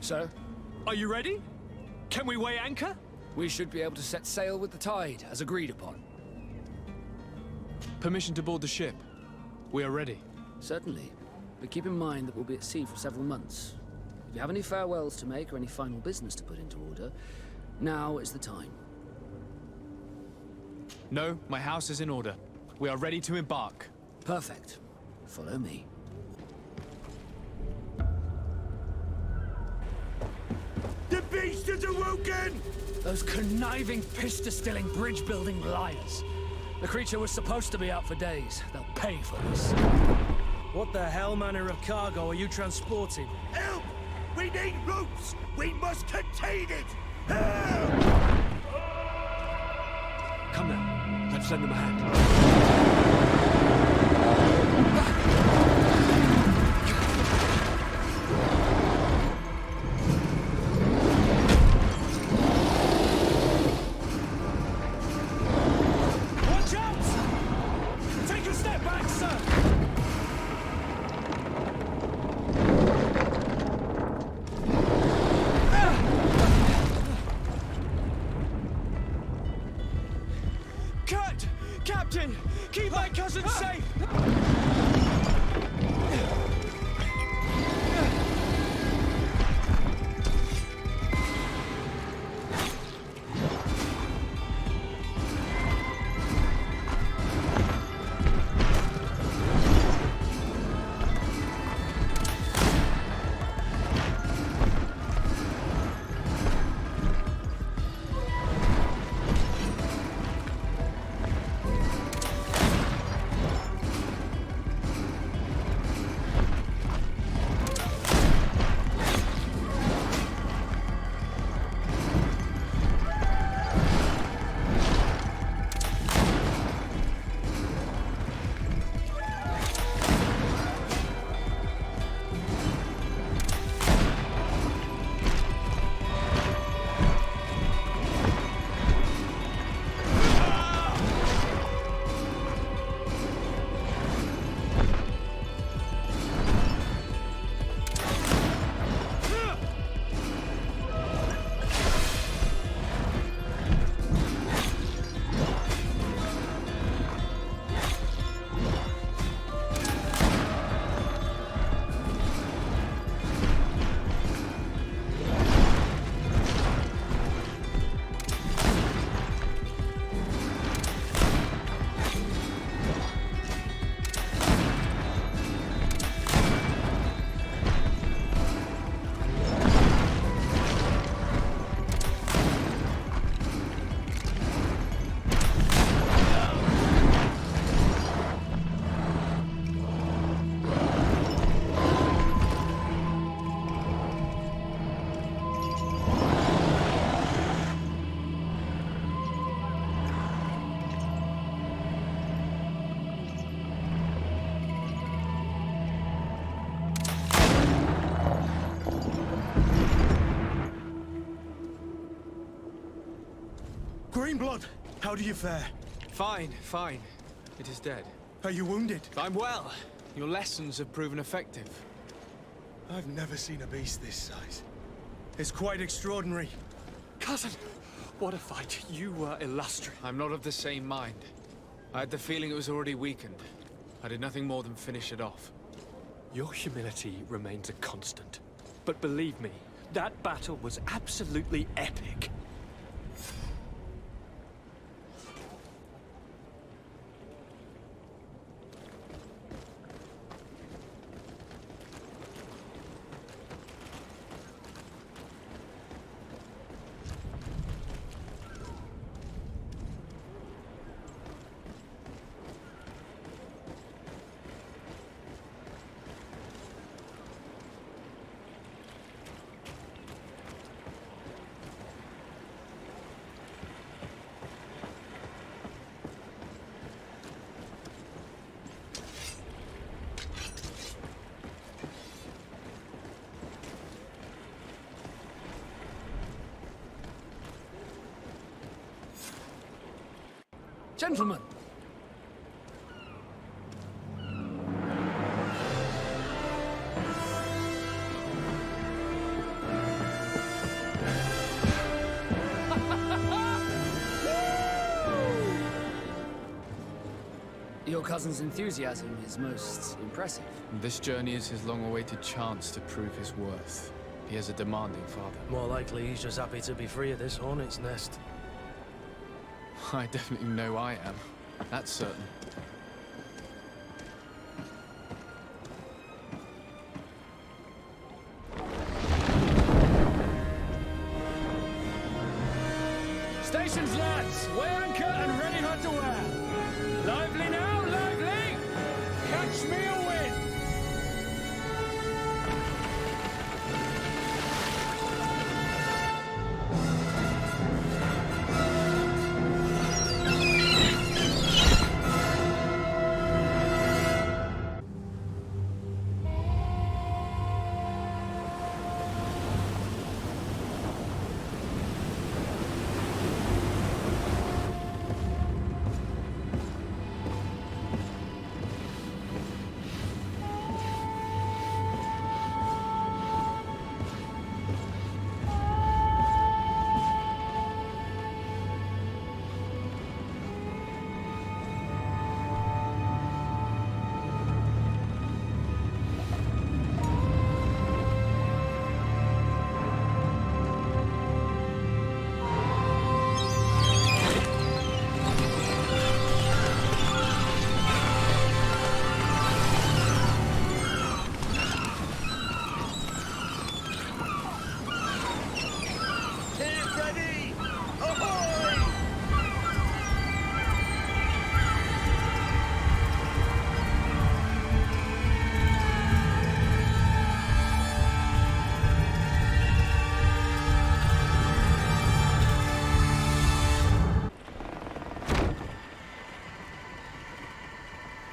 Sir, Are you ready? Can we weigh anchor? we should be able to set sail with the tide, as agreed upon. Permission to board the ship. We are ready. Certainly. But keep in mind that we'll be at sea for several months. If you have any farewells to make or any final business to put into order, now is the time. No, my house is in order. We are ready to embark. Perfect. Follow me. The beast is awoken! Those conniving, piss-distilling, bridge-building liars. The creature was supposed to be out for days. They'll pay for this. What the hell manner of cargo are you transporting? Help! We need ropes! We must contain it! Help! Come now, let's lend them a hand. Watch out! Take a step back, sir! Cut! Captain! Keep my cousin safe! Greenblood, how do you fare? Fine, fine. It is dead. Are you wounded? I'm well. Your lessons have proven effective. I've never seen a beast this size. It's quite extraordinary. Cousin, what a fight. You were illustrious. I'm not of the same mind. I had the feeling it was already weakened. I did nothing more than finish it off. Your humility remains a constant. But believe me, that battle was absolutely epic. Gentlemen! cousin's enthusiasm is most impressive. This journey is his long-awaited chance to prove his worth. He has a demanding father. More likely he's just happy to be free of this hornet's nest. I definitely know I am. That's certain. Stations, lads! Wear and cut and ready hot to wear! Lively now, lively! Catch me a win!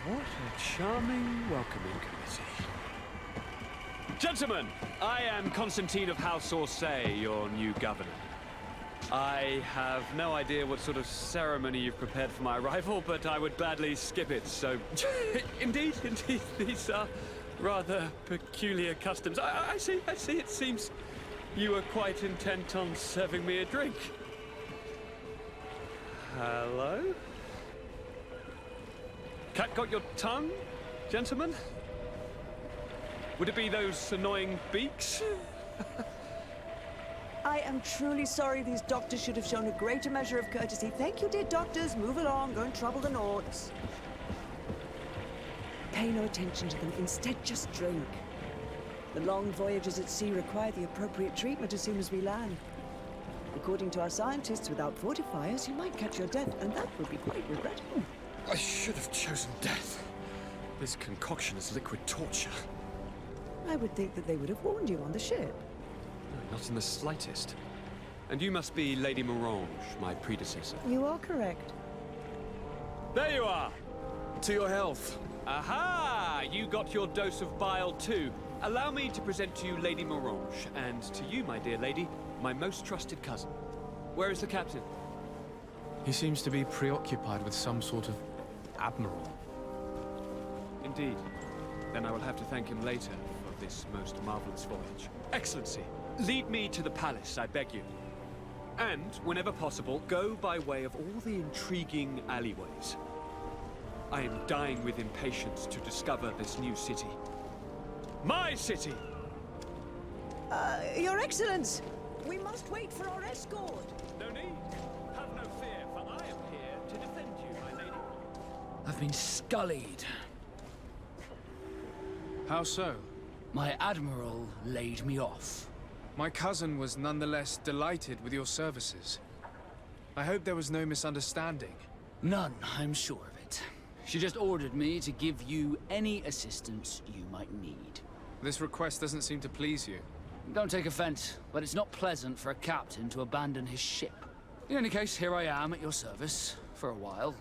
What a charming welcoming committee. Gentlemen, I am Constantine of House Orsay, your new governor. I have no idea what sort of ceremony you've prepared for my arrival, but I would gladly skip it, so... indeed, these are rather peculiar customs. I see, it seems you were quite intent on serving me a drink. Hello? Cat got your tongue, gentlemen? Would it be those annoying beaks? I am truly sorry. These doctors should have shown a greater measure of courtesy. Thank you, dear doctors. Move along. Go and trouble the Nords. Pay no attention to them. Instead, just drink. The long voyages at sea require the appropriate treatment as soon as we land. According to our scientists, without fortifiers, you might catch your death, and that would be quite regrettable. I should have chosen death. This concoction is liquid torture. I would think that they would have warned you on the ship. No, not in the slightest. And you must be Lady Morange, my predecessor. You are correct. There you are! To your health. Aha! You got your dose of bile too. Allow me to present to you Lady Morange, and to you, my dear lady, my most trusted cousin. Where is the captain? He seems to be preoccupied with some sort of admiral. Indeed. Then I will have to thank him later for this most marvelous voyage. Excellency, lead me to the palace, I beg you. And, whenever possible, go by way of all the intriguing alleyways. I am dying with impatience to discover this new city. My city! Your Excellence! We must wait for our escort. No need. Have no fear, for I am here to defend you, my lady. I've been scullied. How so? My admiral laid me off. My cousin was nonetheless delighted with your services. I hope there was no misunderstanding. None, I'm sure of it. She just ordered me to give you any assistance you might need. This request doesn't seem to please you. Don't take offense, but it's not pleasant for a captain to abandon his ship. In any case, here I am at your service, for a while.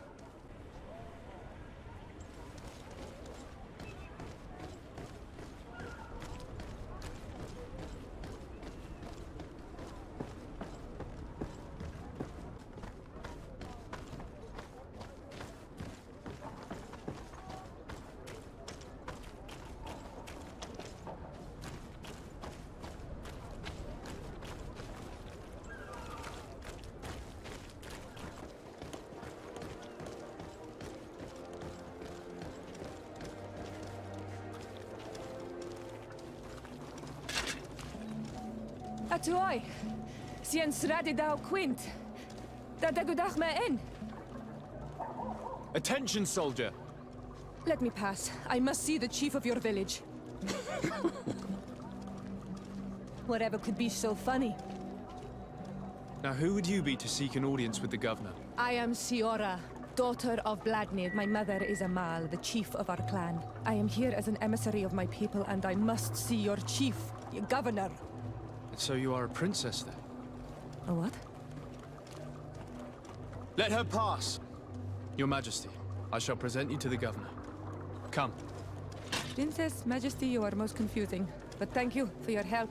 Atuoi. Sien sradi dau quint. Da dagudach me in. Attention, soldier! Let me pass. I must see the chief of your village. Whatever could be so funny. Now, who would you be to seek an audience with the governor? I am Siora, daughter of Vladimir. My mother is Amal, the chief of our clan. I am here as an emissary of my people, and I must see your chief, your governor. And so you are a princess, then? A what? Let her pass! Your Majesty, I shall present you to the governor. Come. Princess, Majesty, you are most confusing. But thank you for your help.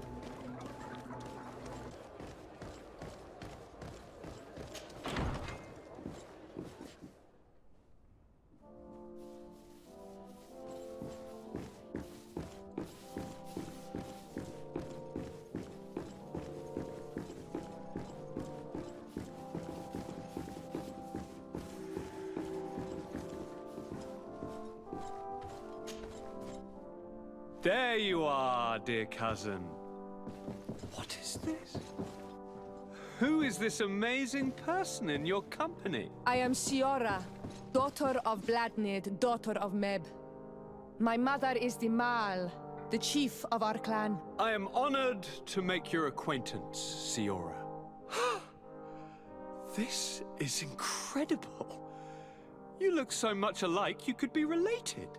There you are, dear cousin. What is this? Who is this amazing person in your company? I am Siora, daughter of Vladnid, daughter of Meb. My mother is the Mal, the chief of our clan. I am honored to make your acquaintance, Siora. This is incredible. You look so much alike you could be related.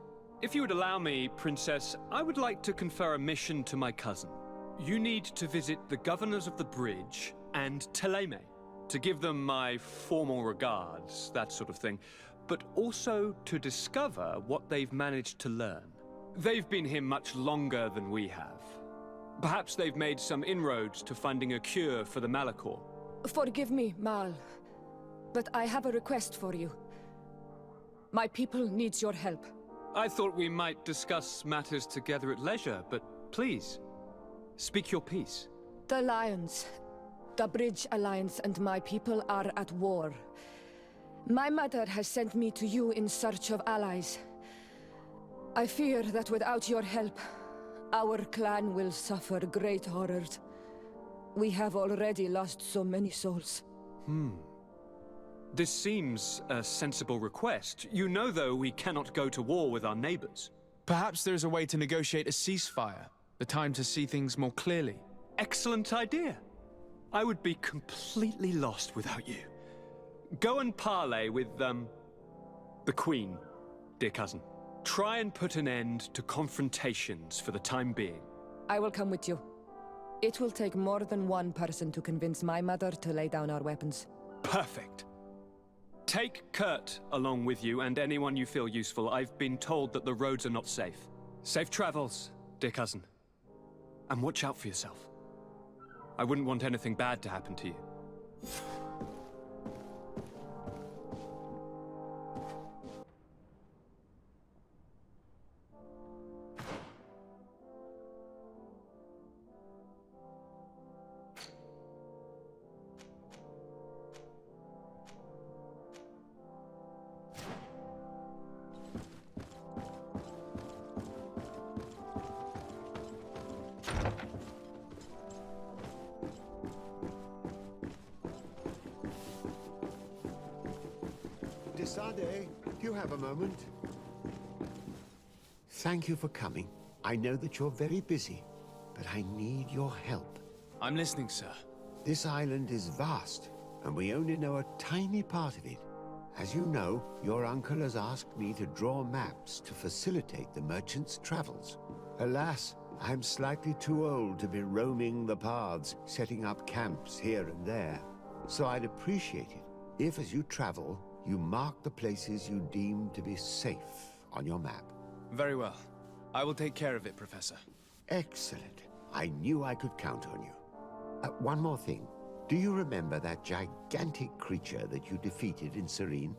If you would allow me, Princess, I would like to confer a mission to my cousin. You need to visit the governors of the bridge and Teleme, to give them my formal regards, that sort of thing, but also to discover what they've managed to learn. They've been here much longer than we have. Perhaps they've made some inroads to finding a cure for the Malachor. Forgive me, Mal, but I have a request for you. My people needs your help. I thought we might discuss matters together at leisure, but please, speak your piece. The Alliance, the Bridge Alliance and my people are at war. My mother has sent me to you in search of allies. I fear that without your help, our clan will suffer great horrors. We have already lost so many souls. This seems a sensible request. You know, though, we cannot go to war with our neighbors. Perhaps there's a way to negotiate a ceasefire. The time to see things more clearly. Excellent idea. I would be completely lost without you. Go and parley with, the Queen, dear cousin. Try and put an end to confrontations for the time being. I will come with you. It will take more than one person to convince my mother to lay down our weapons. Perfect. Take Kurt along with you and anyone you feel useful. I've been told that the roads are not safe. Safe travels, dear cousin. And watch out for yourself. I wouldn't want anything bad to happen to you. Desade, do you have a moment? Thank you for coming. I know that you're very busy, but I need your help. I'm listening, sir. This island is vast, and we only know a tiny part of it. As you know, your uncle has asked me to draw maps to facilitate the merchants' travels. Alas, I'm slightly too old to be roaming the paths, setting up camps here and there. So I'd appreciate it if, as you travel, you mark the places you deem to be safe on your map. Very well. I will take care of it, Professor. Excellent. I knew I could count on you. One more thing. Do you remember that gigantic creature that you defeated in Serene?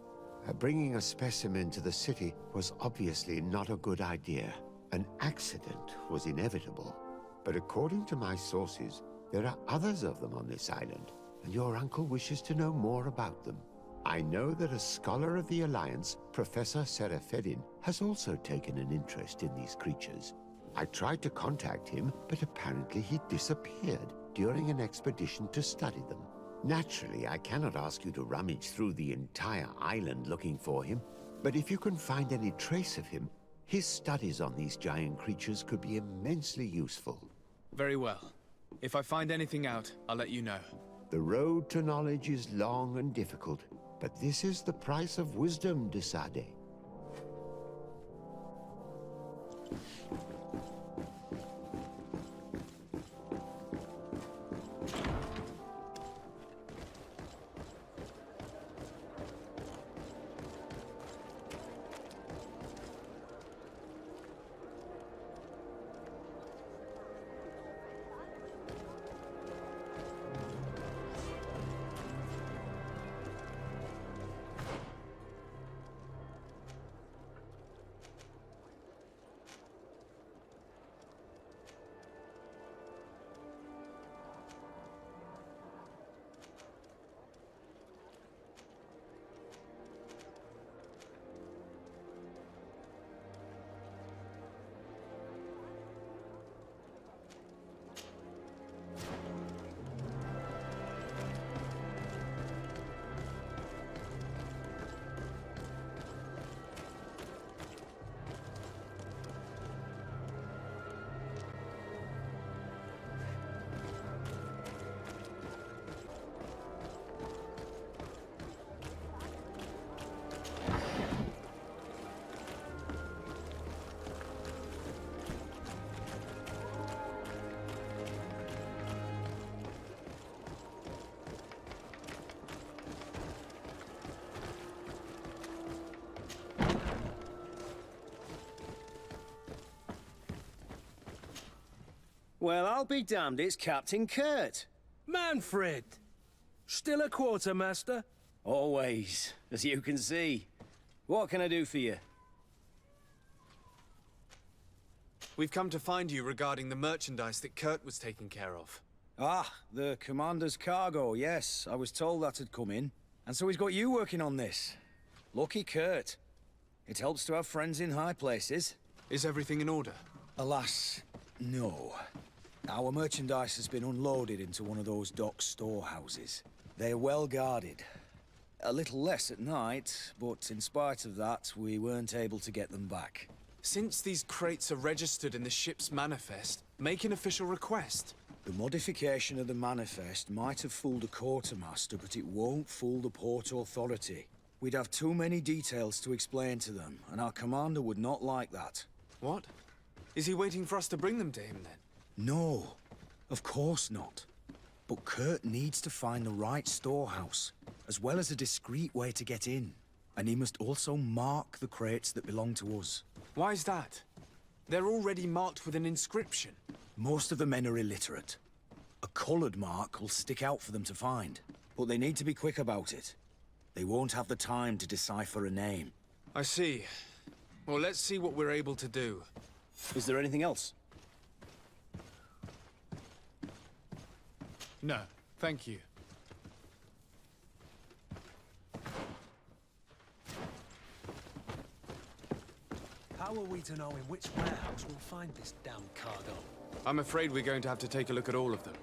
Bringing a specimen to the city was obviously not a good idea. An accident was inevitable. But according to my sources, there are others of them on this island, and your uncle wishes to know more about them. I know that a scholar of the Alliance, Professor Serafedin, has also taken an interest in these creatures. I tried to contact him, but apparently he disappeared. during an expedition to study them. Naturally, I cannot ask you to rummage through the entire island looking for him, but if you can find any trace of him, his studies on these giant creatures could be immensely useful. Very well. If I find anything out, I'll let you know. The road to knowledge is long and difficult, but this is the price of wisdom, de Sade. Well, I'll be damned, it's Captain Kurt. Manfred! Still a quartermaster? Always, as you can see. What can I do for you? We've come to find you regarding the merchandise that Kurt was taking care of. Ah, the commander's cargo, yes. I was told that had come in. And so he's got you working on this. Lucky Kurt. It helps to have friends in high places. Is everything in order? Alas, no. Our merchandise has been unloaded into one of those dock storehouses. They're well guarded. A little less at night, but in spite of that, we weren't able to get them back. Since these crates are registered in the ship's manifest, make an official request. The modification of the manifest might have fooled a quartermaster, but it won't fool the Port Authority. We'd have too many details to explain to them, and our commander would not like that. What? Is he waiting for us to bring them to him, then? No, of course not. But Kurt needs to find the right storehouse, as well as a discreet way to get in. And he must also mark the crates that belong to us. Why is that? They're already marked with an inscription. Most of the men are illiterate. A colored mark will stick out for them to find, but they need to be quick about it. They won't have the time to decipher a name. I see. Well, let's see what we're able to do. Is there anything else? No, thank you. How are we to know in which warehouse we'll find this damn cargo? I'm afraid we're going to have to take a look at all of them.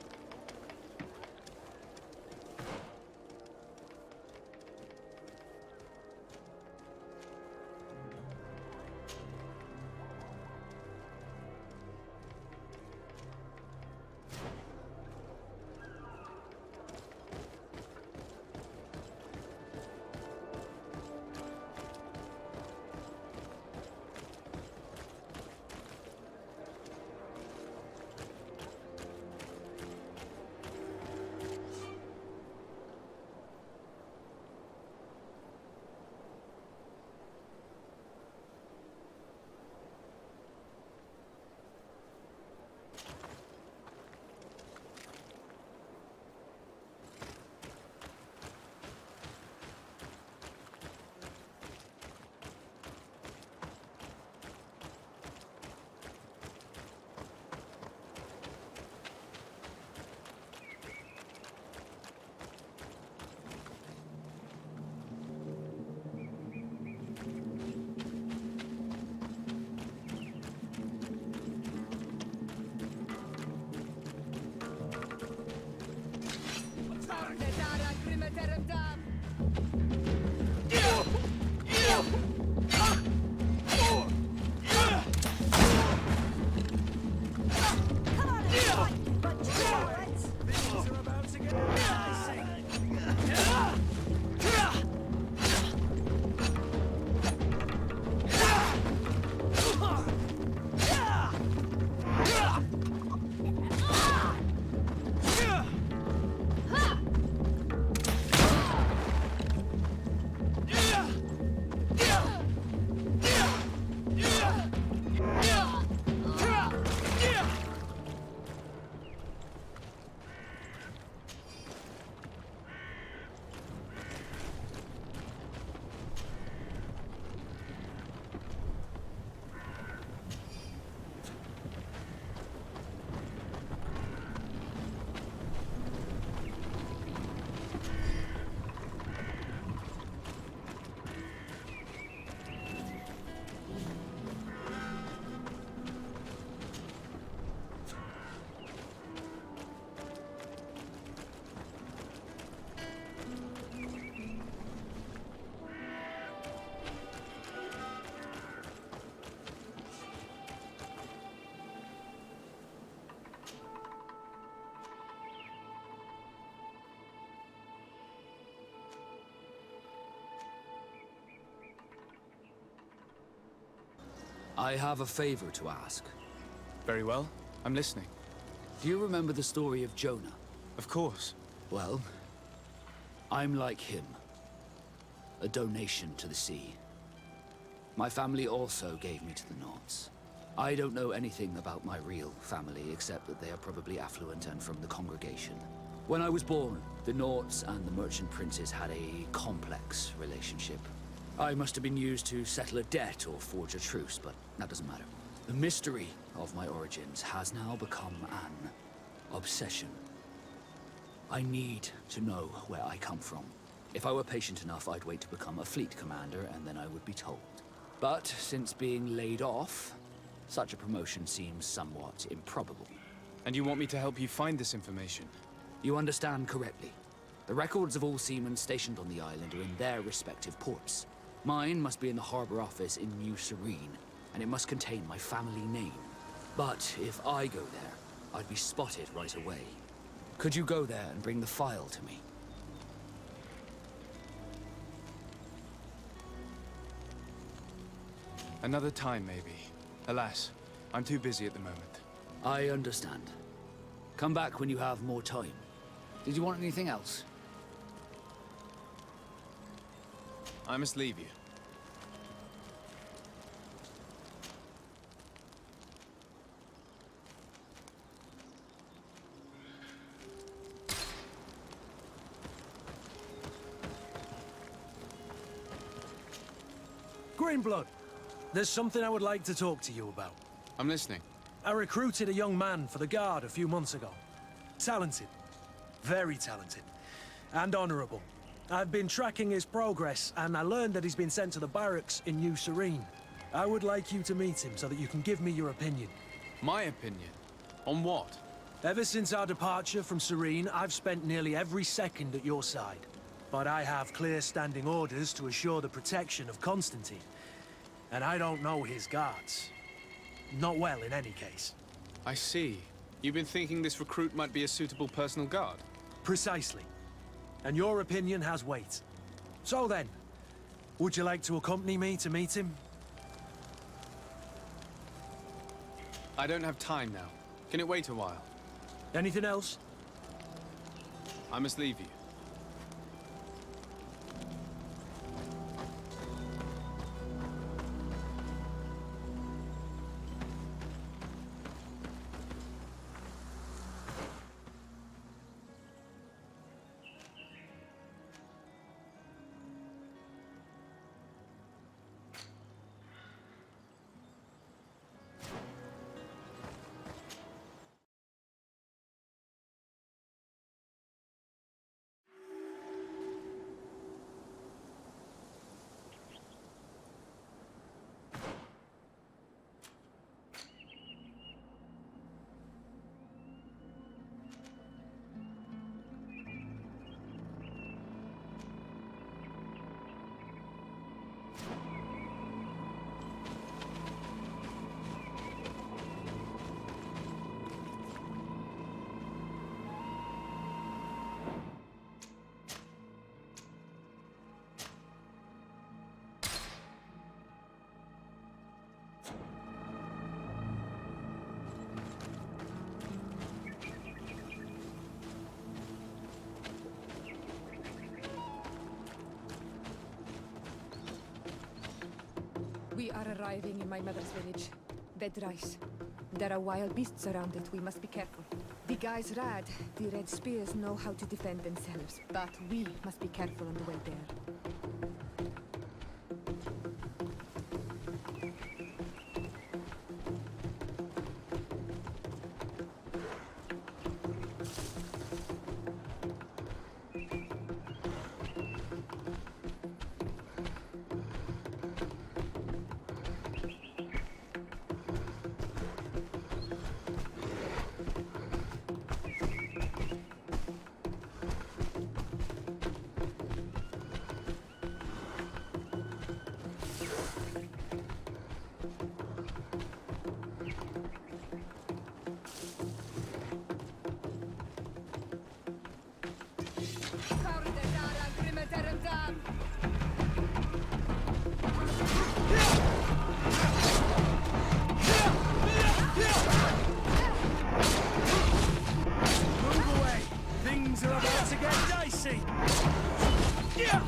I have a favor to ask. Very well. I'm listening. Do you remember the story of Jonah? Of course. Well, I'm like him. A donation to the sea. My family also gave me to the Nords. I don't know anything about my real family, except that they are probably affluent and from the congregation. When I was born, the Nords and the merchant princes had a complex relationship. I must have been used to settle a debt or forge a truce, but that doesn't matter. The mystery of my origins has now become an obsession. I need to know where I come from. If I were patient enough, I'd wait to become a fleet commander, and then I would be told. But since being laid off, such a promotion seems somewhat improbable. And you want me to help you find this information? You understand correctly. The records of all seamen stationed on the island are in their respective ports. Mine must be in the harbor office in New Serene, and it must contain my family name. But if I go there, I'd be spotted right away. Could you go there and bring the file to me? Another time, maybe. Alas, I'm too busy at the moment. I understand. Come back when you have more time. Did you want anything else? I must leave you. Greenblood, there's something I would like to talk to you about. I'm listening. I recruited a young man for the Guard a few months ago. Talented. Very talented. And honorable. I've been tracking his progress, and I learned that he's been sent to the barracks in New Serene. I would like you to meet him so that you can give me your opinion. My opinion? On what? Ever since our departure from Serene, I've spent nearly every second at your side. But I have clear standing orders to assure the protection of Constantine. And I don't know his guards. Not well, in any case. I see. You've been thinking this recruit might be a suitable personal guard? Precisely. And your opinion has weight. So then, would you like to accompany me to meet him? I don't have time now. Can it wait a while? Anything else? I must leave you. We are arriving in my mother's village. Bedrice. There are wild beasts around it. We must be careful. The guys Rad, the Red Spears, know how to defend themselves, but we must be careful on the way there. Things are about to get dicey! Yeah!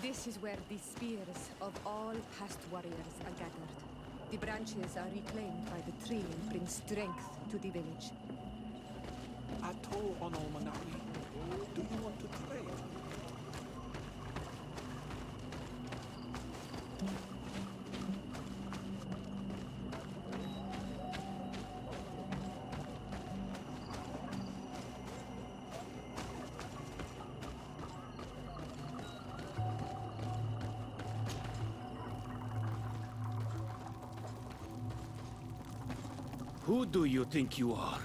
This is where the spears of all past warriors are gathered. The branches are reclaimed by the tree and bring strength to the village. Ato Onomanawi, do you want to trade? Who do you think you are?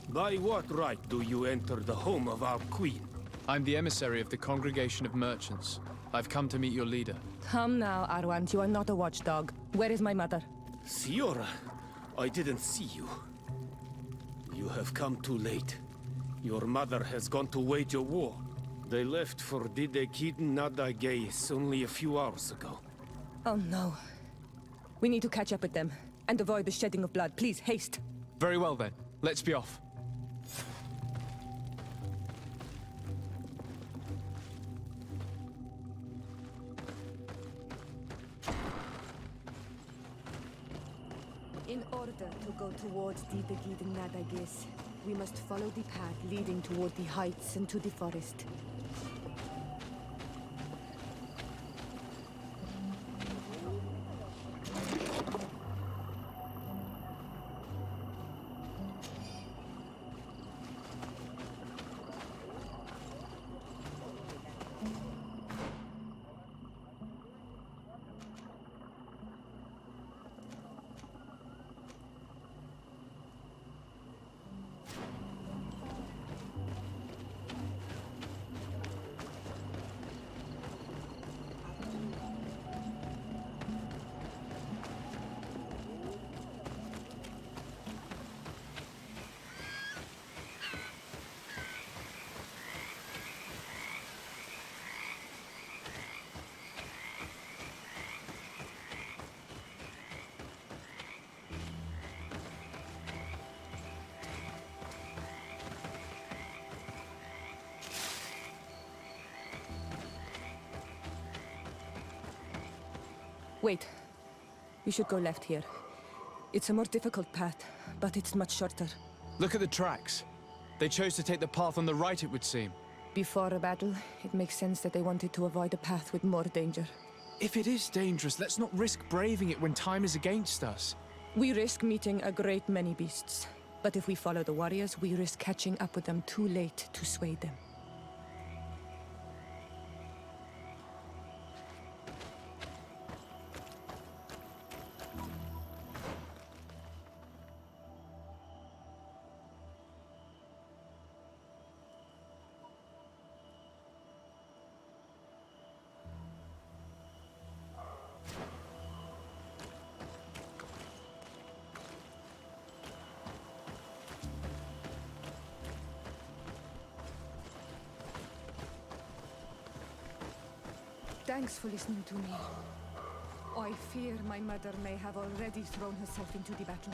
By what right do you enter the home of our queen? I'm the emissary of the Congregation of Merchants. I've come to meet your leader. Come now, Arwand. You are not a watchdog. Where is my mother? Siora, I didn't see you. You have come too late. Your mother has gone to wage a war. They left for Didekiden Nadagais only a few hours ago. Oh no. We need to catch up with them and avoid the shedding of blood. Please, haste. Very well then. Let's be off. In order to go towards Didekiden Nadagis, we must follow the path leading toward the heights and to the forest. Wait. We should go left here. It's a more difficult path, but it's much shorter. Look at the tracks. They chose to take the path on the right, it would seem. Before a battle, it makes sense that they wanted to avoid a path with more danger. If it is dangerous, let's not risk braving it when time is against us. We risk meeting a great many beasts. But if we follow the warriors, we risk catching up with them too late to sway them. Thanks for listening to me. I fear my mother may have already thrown herself into the battle.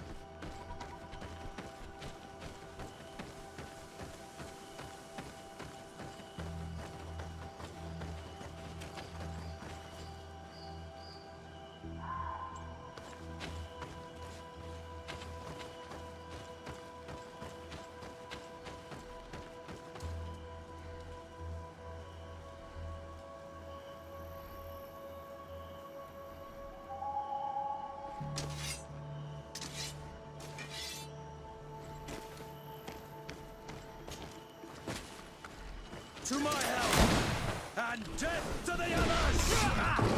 To my help! And death to the others!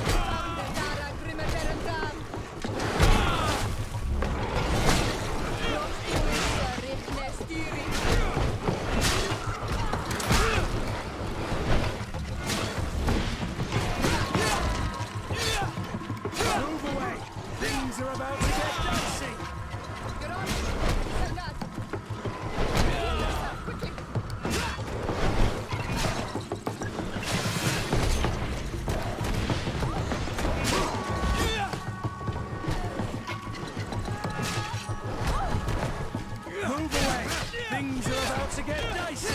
Move away! Things are about to get dicey! Move away! Things are about to get dicey!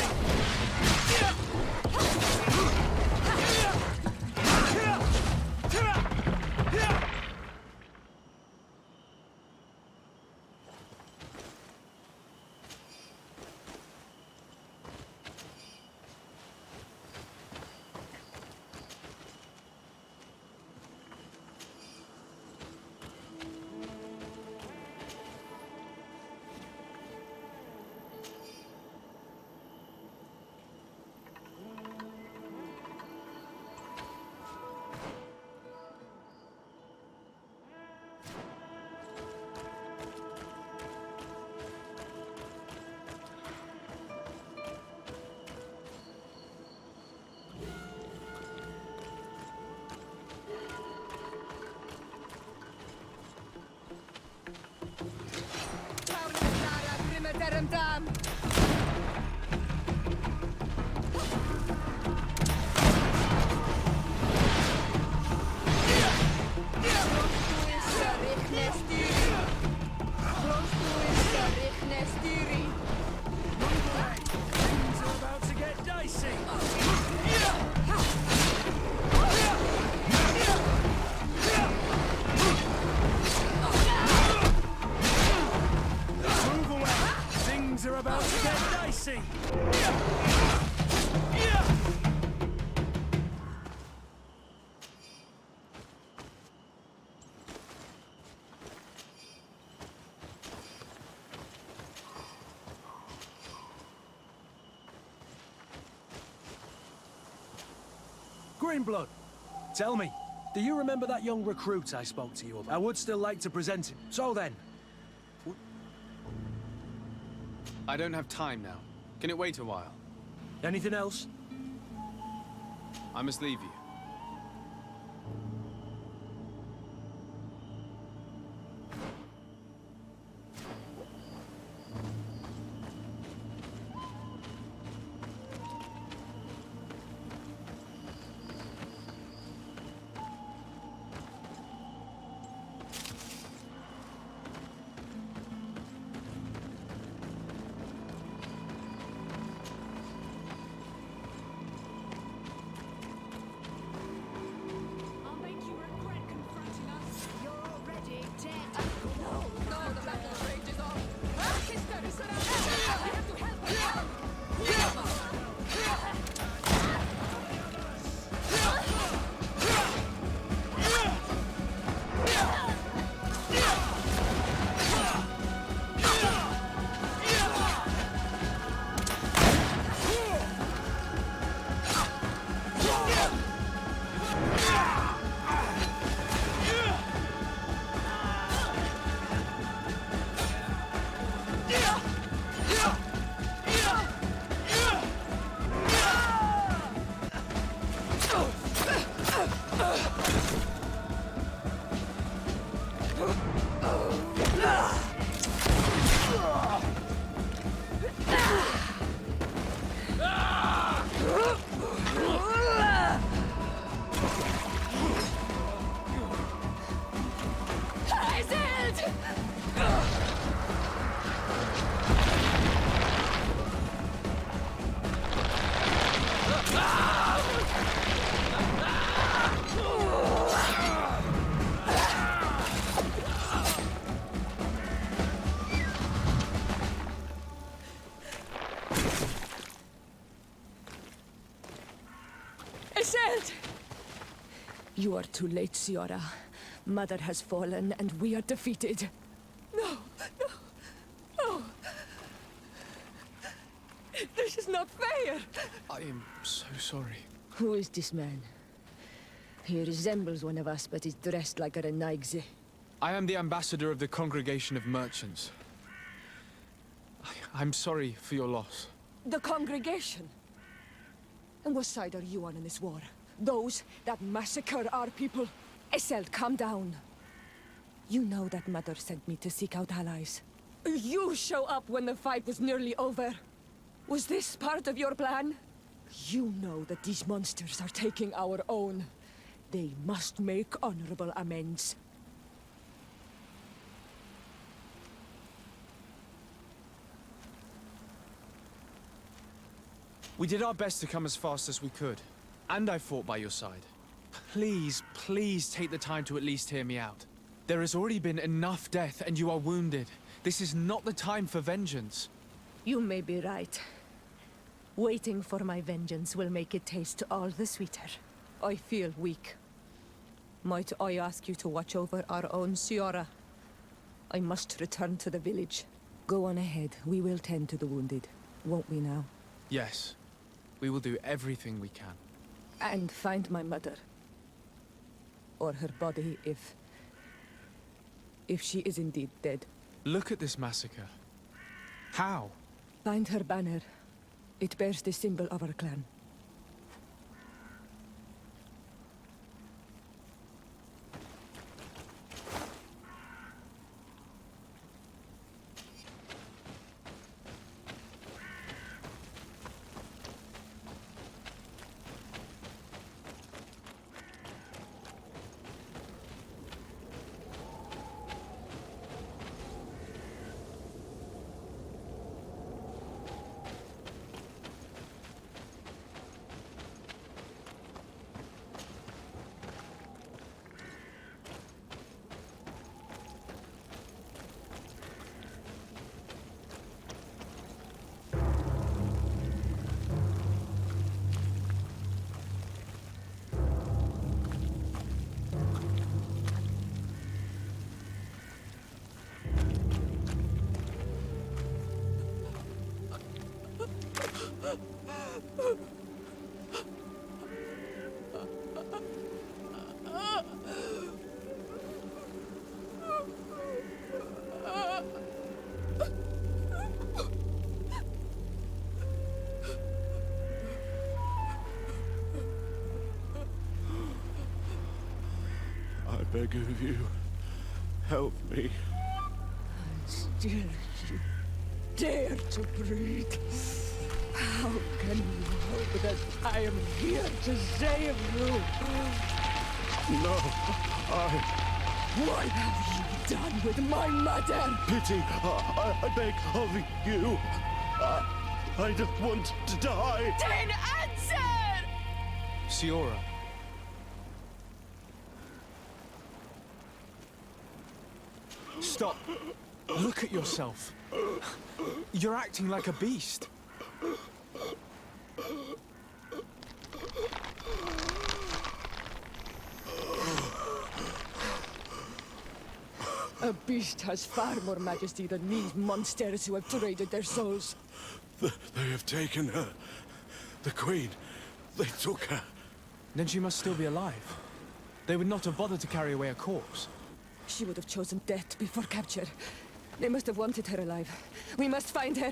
Things are about to get dicey! Move away! Things are about to get dicey! Greenblood, tell me, do you remember that young recruit I spoke to you about? I would still like to present him. So then, I don't have time now. Can it wait a while? anything else? I must leave you. Iselt! You are too late, Siora. Mother has fallen, and we are defeated. No, no, no. This is not fair. I am so sorry. Who is this man? He resembles one of us, but is dressed like a Renaigze. I am the ambassador of the Congregation of Merchants. I'm sorry for your loss. The congregation? And what side are you on in this war? Those that massacre our people? Iselt, calm down. You know that Mother sent me to seek out allies. You show up when the fight was nearly over. Was this part of your plan? You know that these monsters are taking our own. They must make honorable amends. We did our best to come as fast as we could. And I fought by your side. Please, please take the time to at least hear me out. There has already been enough death and you are wounded. This is not the time for vengeance. You may be right. Waiting for my vengeance will make it taste all the sweeter. I feel weak. Might I ask you to watch over our own Siora? I must return to the village. Go on ahead. We will tend to the wounded. Won't we now? Yes. We will do everything we can. And find my mother. Or her body, if she is indeed dead. Look at this massacre. How? Find her banner. It bears the symbol of our clan. I beg of you, help me. Still, you dare to breathe. How can you hope that I am here to save you? No, What have you done with my mother? Pity, I beg of you. I don't want to die. Then answer! Siora. Stop. Look at yourself. You're acting like a beast. A beast has far more majesty than these monsters who have traded their souls. They have taken her. The Queen. They took her. Then she must still be alive. They would not have bothered to carry away a corpse. She would have chosen death before capture. They must have wanted her alive. We must find her.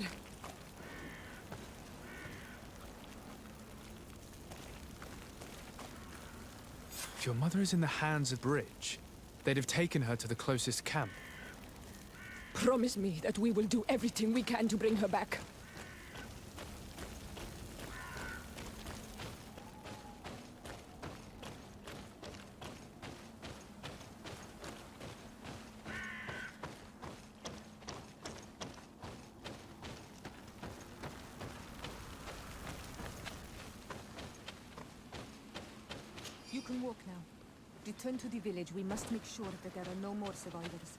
If your mother is in the hands of Bridge, they'd have taken her to the closest camp. Promise me that we will do everything we can to bring her back. can walk now. Return to the village. We must make sure that there are no more survivors.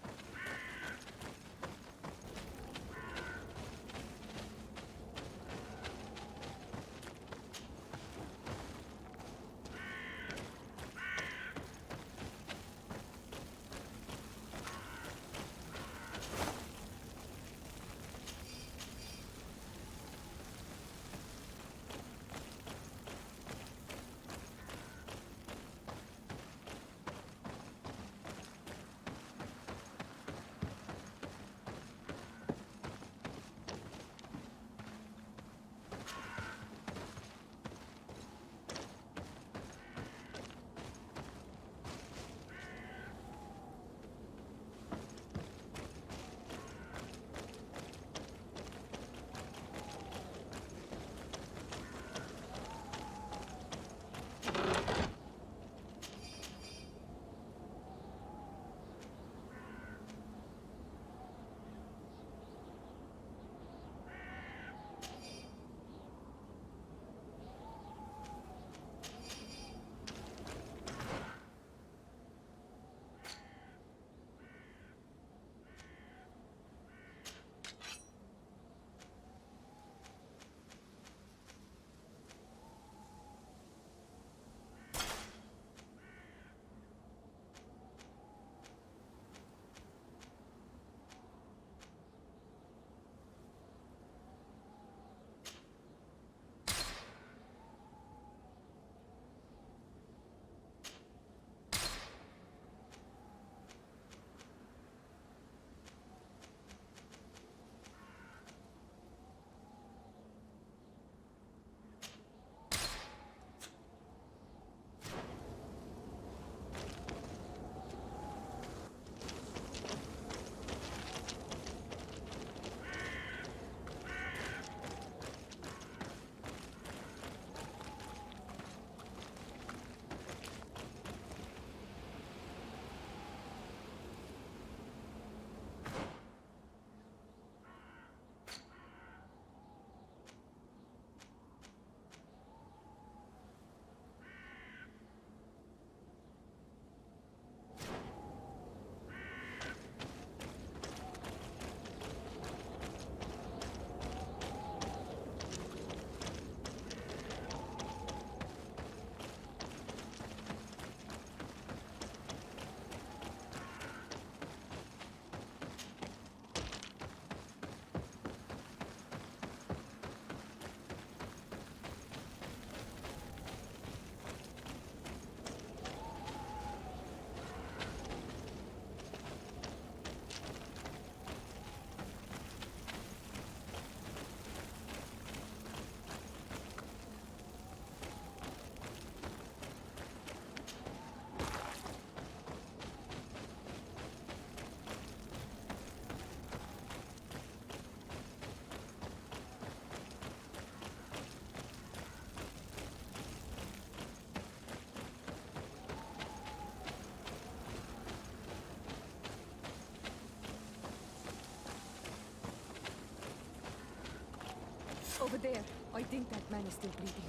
Over there. I think that man is still breathing.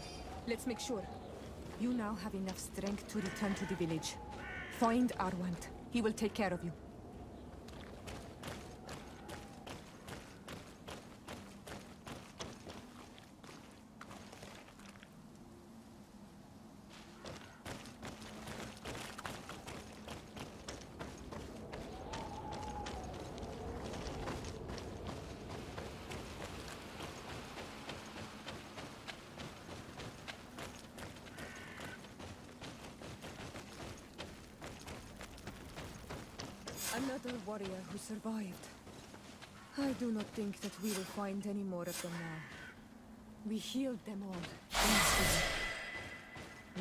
Let's make sure. You now have enough strength to return to the village. Find Arwand. He will take care of you. Another warrior who survived. I do not think that we will find any more of them now. We healed them all. Instantly.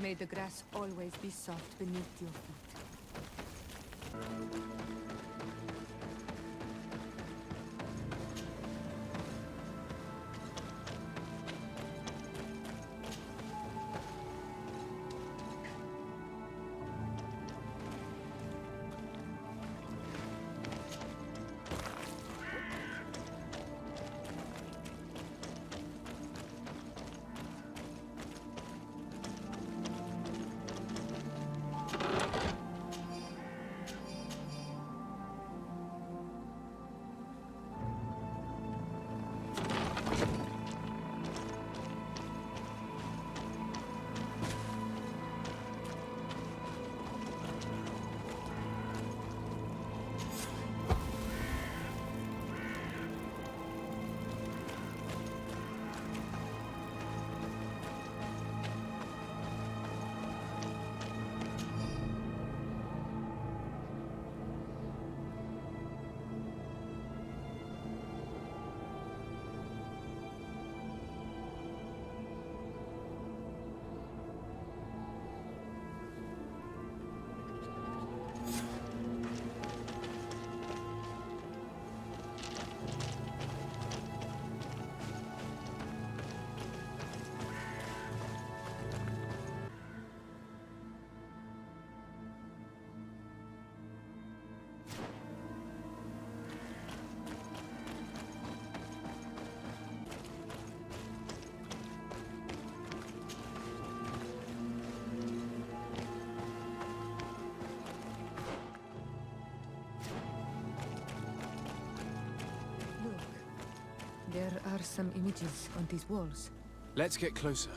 May the grass always be soft beneath your feet. There are some images on these walls. Let's get closer.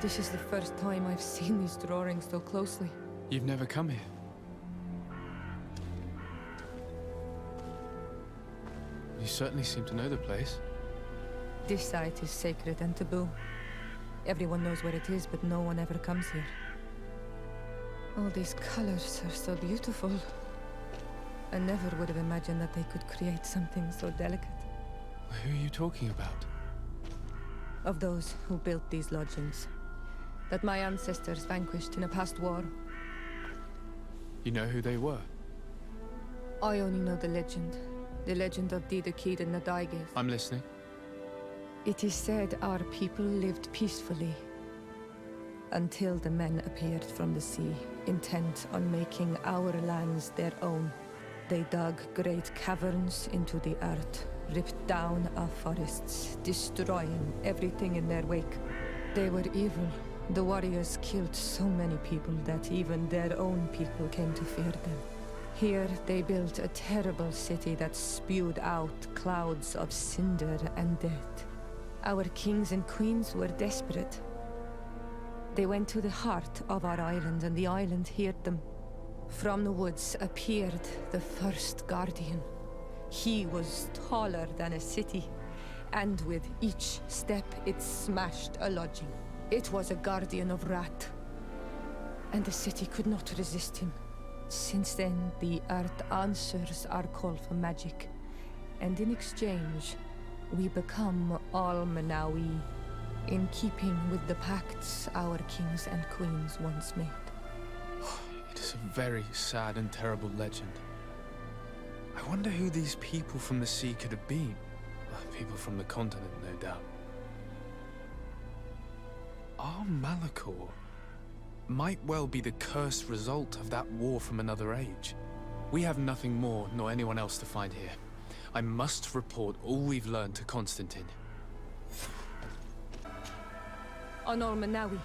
This is the first time I've seen these drawings so closely. You've never come here. You certainly seem to know the place. This site is sacred and taboo. Everyone knows where it is, but no one ever comes here. All these colors are so beautiful. I never would have imagined that they could create something so delicate. Who are you talking about? Of those who built these lodgings, that my ancestors vanquished in a past war. You know who they were? I only know the legend of Didakid and Nadaigev. I'm listening. It is said our people lived peacefully until the men appeared from the sea, intent on making our lands their own. They dug great caverns into the earth, ripped down our forests, destroying everything in their wake. They were evil. The warriors killed so many people that even their own people came to fear them. Here they built a terrible city that spewed out clouds of cinder and death. Our kings and queens were desperate. They went to the heart of our island, and the island heard them. From the woods appeared the first guardian. He was taller than a city, and with each step it smashed a lodging. It was a guardian of Rat, and the city could not resist him. Since then, the earth answers our call for magic, and in exchange, we become all Manawi, in keeping with the pacts our kings and queens once made. It is a very sad and terrible legend. I wonder who these people from the sea could have been. People from the continent, no doubt. Our Malachor might well be the cursed result of that war from another age. We have nothing more nor anyone else to find here. I must report all we've learned to Constantine. On Olmanawi.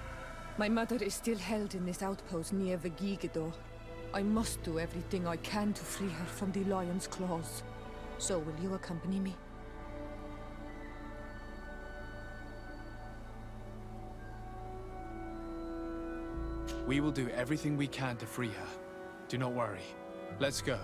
My mother is still held in this outpost near Vegigado. I must do everything I can to free her from the lion's claws. So will you accompany me? We will do everything we can to free her. Do not worry. Let's go.